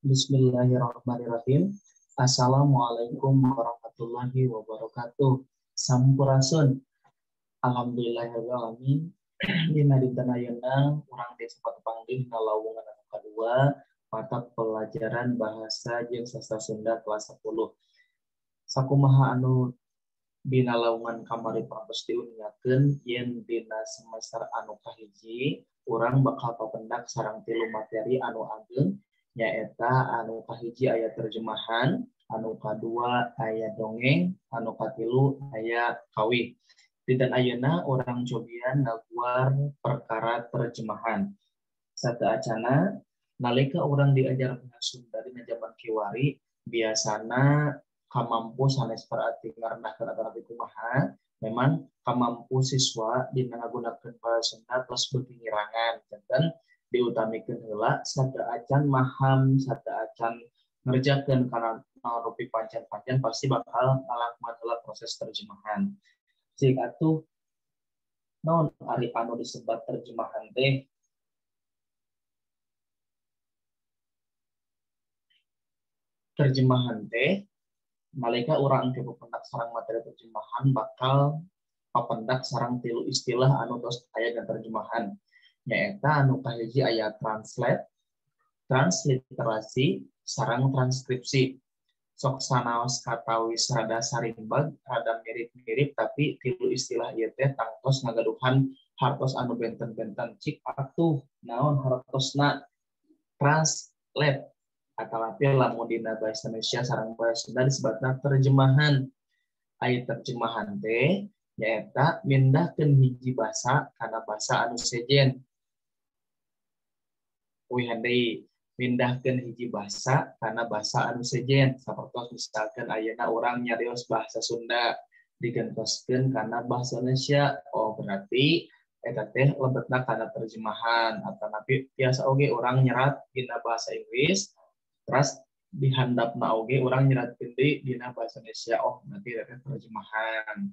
Bismillahirrahmanirrahim. Assalamualaikum warahmatullahi wabarakatuh. Sampurasun. Alhamdulillahirrahmanirrahim. Dina dinten ayeuna urang teh sempat panggih ngalawungan anu kadua mata pelajaran bahasa jeung sastra Sunda kelas 10. Sakumaha anu dina lawungan kamari parantos diuningakeun yen dina semester anu kahiji urang bakal papendak sareng 3 materi anu ageng nyaeta anu kahiji aya terjemahan, anu kadua aya dongeng, anu katilu aya kawih. Dinten ayeuna urang cobian ngaguar perkara terjemahan. Sateacana nalika urang diajar bahasa Sunda dina zaman kiwari biasana kamampu sanes berarti ngarenahkeun atanapi kumaha memang kamampu siswa dina ngagunakeun bahasa Sunda tos beuki ngirangan janten diutamikeun heula sateacan maham sateacan ngerjakeun kana rupi pancen-pancen pasti bakal ngalakuan heula proses terjemahan. Cik atuh naon ari anu disebat terjemahan teh? Terjemahan teh nalika urang engke papendak sareng materi terjemahan bakal papendak sareng 3 istilah anu tos aya dan terjemahan nyaeta anu kahiji aya translate, transliterasi, sareng transkripsi. Sok sanaos katawis rada sarimbag, rada mirip-mirip tapi 3 istilah ieu teh tangtos ngagaduhan hartos anu benten-benten. Cik atuh naon hartosna? Translate atalapi lamun dina bahasa Indonesia sareng bahasa Sunda disebutna terjemahan. Aya terjemahan teh nyaeta mindahkeun hiji basa kana basa anu sejen. Wihandi mindahkeun hiji basa kana basa anu sejen. Sapertos misalkan ayeuna urang nyarios bahasa Sunda digentoskeun kana bahasa Indonesia. Oh berarti eta teh lebetna kana terjemahan atanapi biasa oge urang nyerat dina bahasa Inggris terus dihandapna oge urang nyeratkeun deui dina bahasa Indonesia. Oh berarti eta terjemahan.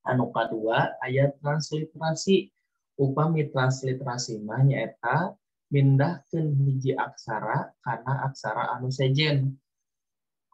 Anu kadua aya transliterasi. Upami transliterasi mah nyaeta mindahkeun hiji aksara kana aksara anu sejen.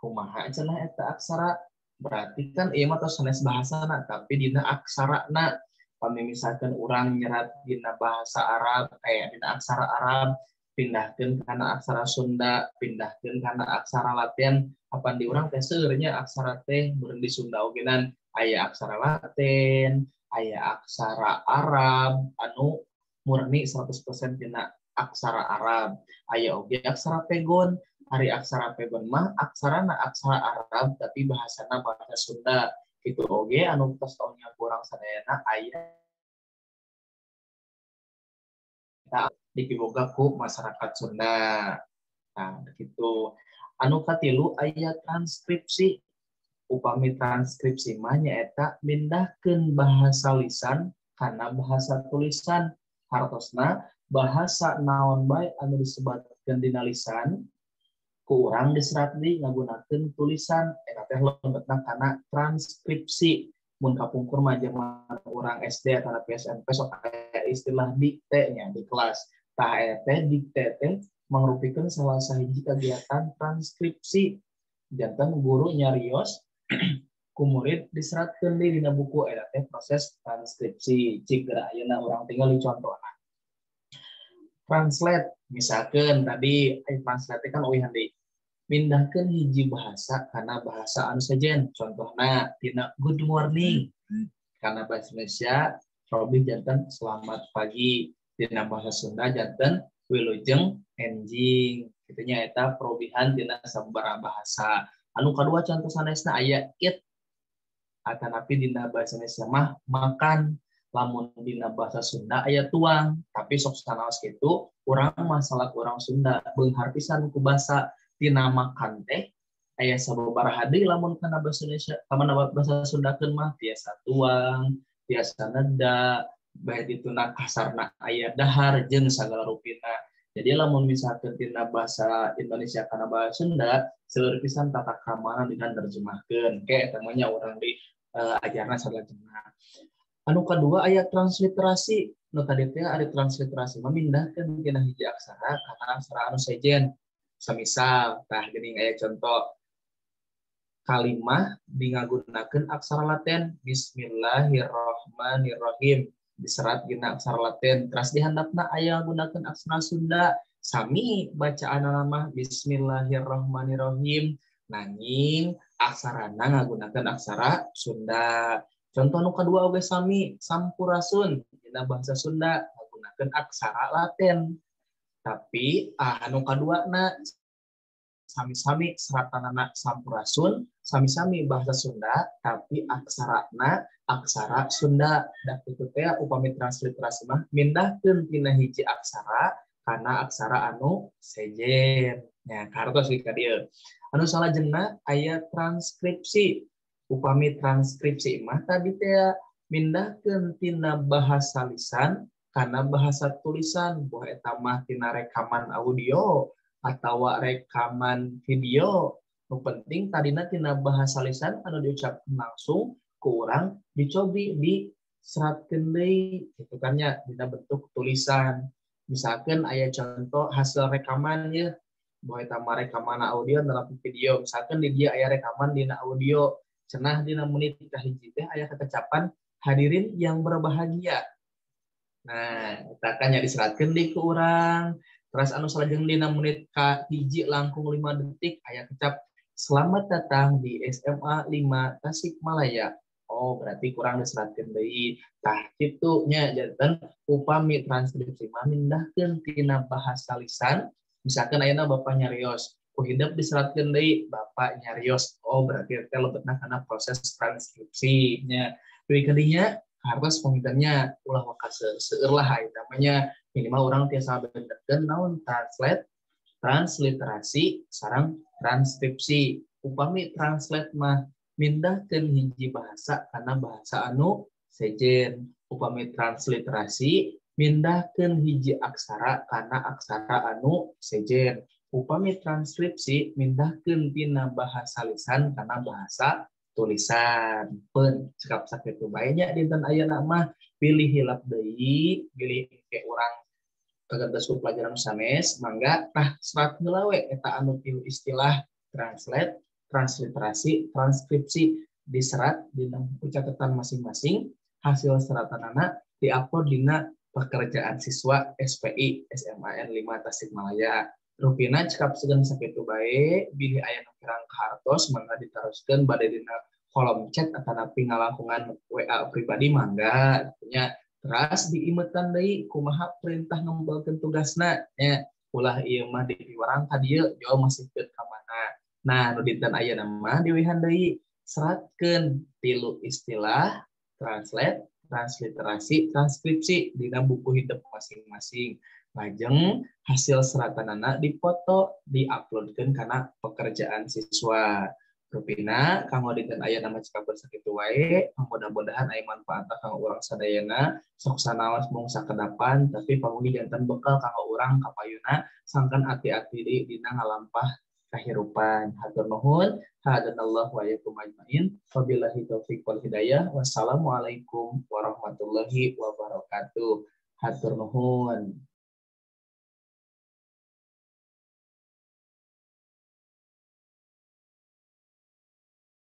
Kumaha cenah eta aksara? Berarti kan ieu mah tos sanes bahasana tapi dina aksarana. Pami misalkan urang nyerat dina bahasa Arab dina aksara Arab pindahkeun kana aksara Sunda, pindahkeun kana aksara Latin, apan di urang teh seueur nya aksara teh meureun di Sunda ogenan aya aksara Latin, aya aksara Arab anu murni 100% dina aksara Arab. Aya oge aksara pegon. Hari aksara pegon mah aksarana aksara Arab tapi bahasana bahasa Sunda. Kitu oge anu tos taunnya kurang sadayana aya dipiboga ku masyarakat Sunda. Nah, gitu. Anu katilu aya transkripsi. Upami transkripsi mah nyaeta mindahkeun bahasa lisan kana bahasa tulisan. Hartosna bahasa naon bae anu disebatkeun dina lisan ku urang diserat deui ngagunakeun tulisan eta teh lebetna kana transkripsi. Mun kapungkur mah zaman urang SD atau SMP sok aya istilah dikte nya di kelas. Tah eta dikte teh mangrupikeun salah sahiji kegiatan transkripsi. Janten guru nyarios ku murid diseratkeun deui dina buku eta teh proses transkripsi. Cik geura ayeuna urang tinggal di contohna. Translate misalkan tadi translate kan handi mindahkeun hiji bahasa kana bahasa anu sejen. Contohna dina good morning kana bahasa Indonesia robih janten selamat pagi, dina bahasa Sunda janten wilujeng enjing. Kitu nya eta perubihan dina sababaraha bahasa. Anu kadua contoh sanesna aya eat atanapi dina bahasa Indonesia mah makan. Lamun dina bahasa Sunda aya tuang, tapi sok sanaos kitu urang masalah urang Sunda beunghar pisan ku basa tina makan teh aya sababaraha deui lamun kana bahasa Indonesia kana bahasa Sundakeun mah tiasa tuang, tiasa neda, bae dituna kasarna aya dahar jeung sagala rupina. Jadi lamun misalkeun tina bahasa Indonesia kana bahasa Sunda seueur pisan tata krama dina nerjemahkeun. Ke eta mah nya urang di ajarna salajengna. Anu kadua aya transliterasi. Nu tadi teh ada transliterasi memindahkeun tina hiji aksara kana aksara anu sejen. Semisal tah geuning aya contoh kalimah ngagunakeun aksara Latin Bismillahirrahmanirrahim diserat dina aksara Latin teras di handapna aya gunakeun aksara Sunda sami bacaan nama Bismillahirrahmanirrahim nanging aksarana ngagunakeun aksara Sunda. Contoh nu kadua oge sami sampurasun dina bahasa Sunda ngagunakeun aksara Latin. Tapi anu kaduana sami-sami seratanana sampurasun, sami-sami bahasa Sunda, tapi aksarana aksara Sunda. Da kitu teh upami transliterasi mah mindahkeun tina hiji aksara kana aksara anu sejen. Nya kartos ka dieu. Anu salajengna aya transkripsi. Upami transkripsi mah tadi teh mindahkeun tina bahasa lisan kana bahasa tulisan. Boh eta mah tina rekaman audio atau rekaman video. Nu penting tadina tina bahasa lisan anu diucapkeun langsung ku urang dicobi diseratkeun deui kitu kan nya dina bentuk tulisan. Misalkan aya contoh hasil rekaman ya, bahwa eta mah rekaman audio dalam video. Misalkan di dia aya rekaman dina audio, cenah dina menit kahiji teh aya kecapan hadirin yang berbahagia. Nah, eta kan nya diseratkeun deui ku urang. Terus anu salajeng dina menit kahiji langkung 5 detik aya kecap selamat datang di SMA 5 Tasikmalaya. Oh, berarti kurang diseratkeun deui. Tah kitu nya janten upami transkripsi mah mindahkeun tina bahasa lisan. Misalkan ayeuna Bapak nyarios, ku hidep diseratkeun deui Bapak nyarios. Oh, berarti teh lebetna kana proses transkripsi nya. Deui kadinya harus pemikirannya ulah maka seueur lah namanya minimal orang tiasa benerkeun naon transliterasi sareng transkripsi. Upami translate mah mindahkeun hiji bahasa kana bahasa anu sejen. Upami transliterasi mindahkeun hiji aksara kana aksara anu sejen. Upami transkripsi mindahkeun tina bahasa lisan kana bahasa tulisan. Pun cekap sakitu bae nya dinten ayeuna mah pilih hilap deui, pilih ke urang kagantos ku pelajaran sanes mangga tah serat heula we eta anu tilu istilah translate, transliterasi, transkripsi diserat dina buku catatan masing-masing. Hasil seratanana diupload dina pekerjaan siswa SPI SMAN 5 Tasikmalaya. Rupina cekap segan sakitu bae bilih aya nu kirang hartos mangga ditaroskeun bade dina kolom chat atanapi ngalangkungan WA pribadi mangga nya. Teras diimetan deui kumaha perintah ngembangkeun tugasna nya ulah ieu mah diwarang ka dieu jauh masihkeun ka mana. Nah nu dinten ayeuna mah diwihan deui seratkeun tilu istilah translate, transliterasi, transkripsi dina buku hidup masing-masing. Lajeng hasil seratanana dipoto diuploadkeun kana pekerjaan siswa. Rupina kanggo dinten ayeuna mah cekap sakitu wae, mudah-mudahan aya manfaat kanggo urang sadayana. Sok sanaos mung sakedapan tapi pamugi janten bekal kanggo urang kapayuna sangkan ati-ati dina ngalampah kahirupan. Hatur nuhun, hadanallahu wa iyyakum ajmain. Wabillahi taufiq wal hidayah. Wassalamualaikum warahmatullahi wabarakatuh. Hatur nuhun.